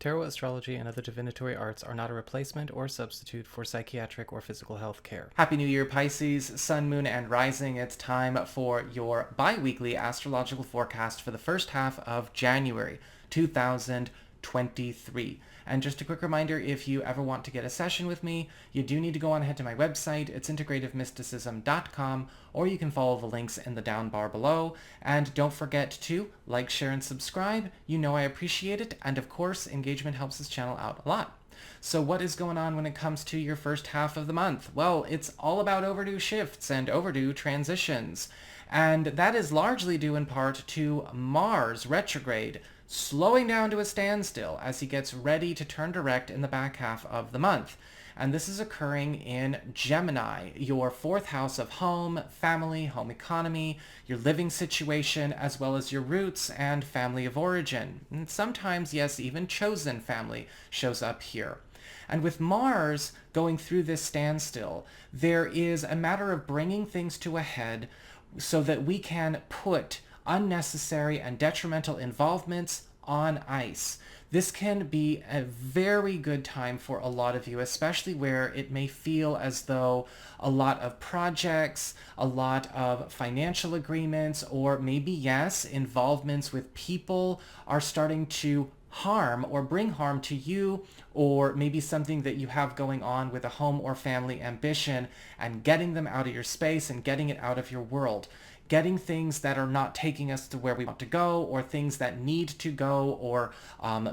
Tarot, astrology, and other divinatory arts are not a replacement or substitute for psychiatric or physical health care. Happy New Year, Pisces, Sun, Moon, and Rising. It's time for your bi-weekly astrological forecast for the first half of January 2023. And just a quick reminder, if you ever want to get a session with me, you do need to go on ahead to my website. It's integrativemysticism.com, or you can follow the links in the down bar below. And don't forget to like, share, and subscribe. You know I appreciate it. And of course, engagement helps this channel out a lot. So what is going on when it comes to your first half of the month? Well, it's all about overdue shifts and overdue transitions. And that is largely due in part to Mars retrograde, slowing down to a standstill as he gets ready to turn direct in the back half of the month. And this is occurring in Gemini, your fourth house of home, family, home economy, your living situation, as well as your roots and family of origin. And sometimes, yes, even chosen family shows up here. And with Mars going through this standstill, there is a matter of bringing things to a head so that we can put unnecessary and detrimental involvements on ice. This can be a very good time for a lot of you, especially where it may feel as though a lot of projects, a lot of financial agreements, or maybe, yes, involvements with people are starting to harm or bring harm to you, or maybe something that you have going on with a home or family ambition, and getting them out of your space and getting it out of your world. Getting things that are not taking us to where we want to go, or things that need to go or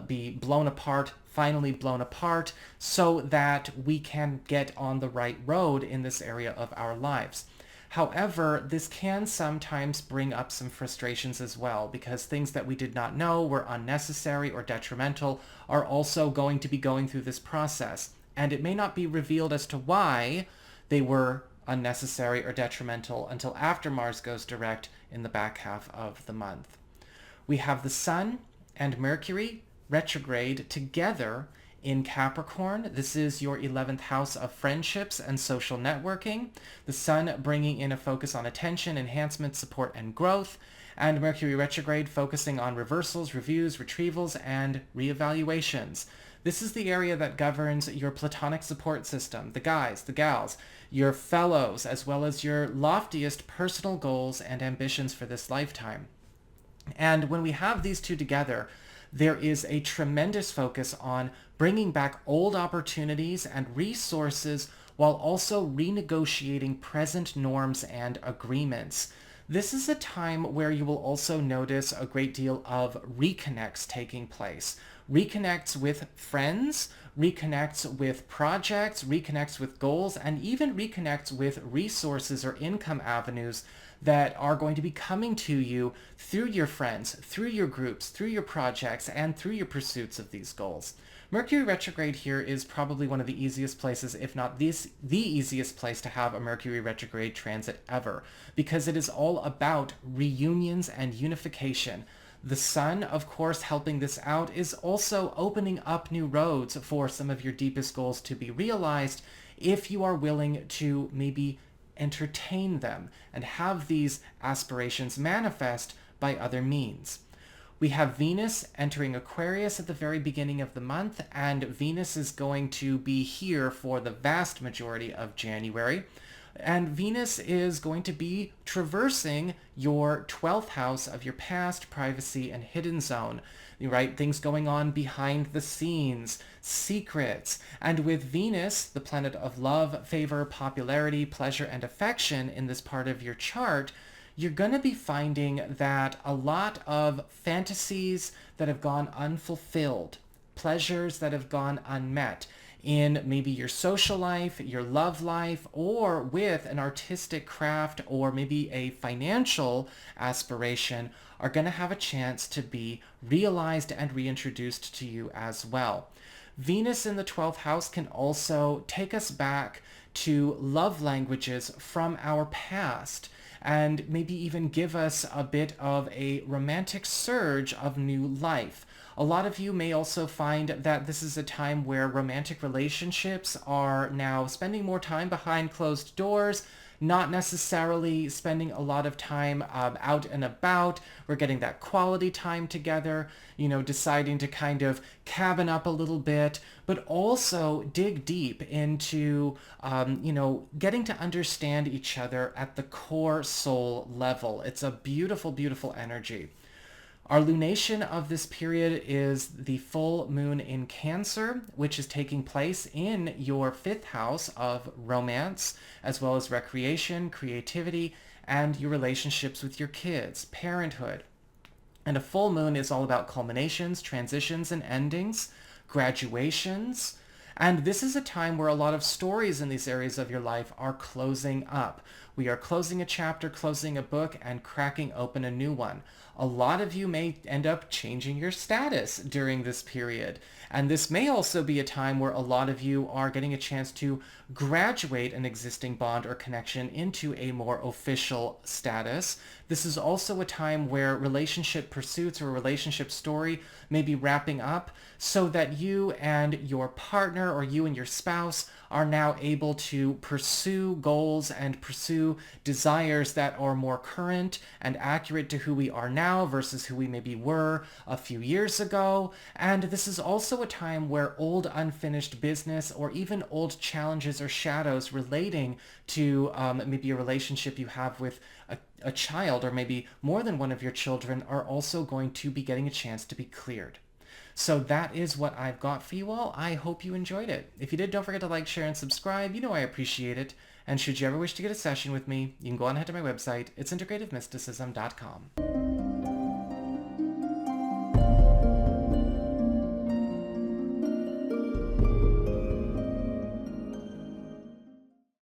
be blown apart, finally blown apart, so that we can get on the right road in this area of our lives. However, this can sometimes bring up some frustrations as well, because things that we did not know were unnecessary or detrimental are also going to be going through this process. And it may not be revealed as to why they were unnecessary or detrimental until after Mars goes direct in the back half of the month. We have the Sun and Mercury retrograde together in Capricorn. This is your 11th house of friendships and social networking. The Sun bringing in a focus on attention, enhancement, support, and growth. And Mercury retrograde focusing on reversals, reviews, retrievals, and reevaluations. This is the area that governs your platonic support system, the guys, the gals, your fellows, as well as your loftiest personal goals and ambitions for this lifetime. And when we have these two together, there is a tremendous focus on bringing back old opportunities and resources while also renegotiating present norms and agreements. This is a time where you will also notice a great deal of reconnects taking place. Reconnects with friends, reconnects with projects, reconnects with goals, and even reconnects with resources or income avenues that are going to be coming to you through your friends, through your groups, through your projects, and through your pursuits of these goals. Mercury retrograde here is probably one of the easiest places, if not the easiest place to have a Mercury retrograde transit ever, because it is all about reunions and unification. The Sun, of course, helping this out, is also opening up new roads for some of your deepest goals to be realized if you are willing to maybe entertain them and have these aspirations manifest by other means. We have Venus entering Aquarius at the very beginning of the month, and Venus is going to be here for the vast majority of January. And Venus is going to be traversing your 12th house of your past, privacy, and hidden zone, right? Things going on behind the scenes, secrets. And with Venus, the planet of love, favor, popularity, pleasure, and affection in this part of your chart, you're going to be finding that a lot of fantasies that have gone unfulfilled, pleasures that have gone unmet, in maybe your social life, your love life, or with an artistic craft or maybe a financial aspiration are going to have a chance to be realized and reintroduced to you as well. Venus in the 12th house can also take us back to love languages from our past and maybe even give us a bit of a romantic surge of new life. A lot of you may also find that this is a time where romantic relationships are now spending more time behind closed doors, not necessarily spending a lot of time out and about. We're getting that quality time together, deciding to kind of cabin up a little bit, but also dig deep into, getting to understand each other at the core soul level. It's a beautiful, beautiful energy. Our lunation of this period is the full moon in Cancer, which is taking place in your 5th house of romance, as well as recreation, creativity, and your relationships with your kids, parenthood. And a full moon is all about culminations, transitions, and endings, graduations. And this is a time where a lot of stories in these areas of your life are closing up. We are closing a chapter, closing a book, and cracking open a new one. A lot of you may end up changing your status during this period. And this may also be a time where a lot of you are getting a chance to graduate an existing bond or connection into a more official status. This is also a time where relationship pursuits or relationship story may be wrapping up so that you and your partner or you and your spouse are now able to pursue goals and pursue desires that are more current and accurate to who we are now versus who we maybe were a few years ago. And this is also a time where old unfinished business or even old challenges or shadows relating to maybe a relationship you have with a child or maybe more than one of your children are also going to be getting a chance to be cleared. So that is what I've got for you all. I hope you enjoyed it. If you did, don't forget to like, share, and subscribe. I appreciate it. And should you ever wish to get a session with me, you can go on ahead to my website. It's integrativemysticism.com.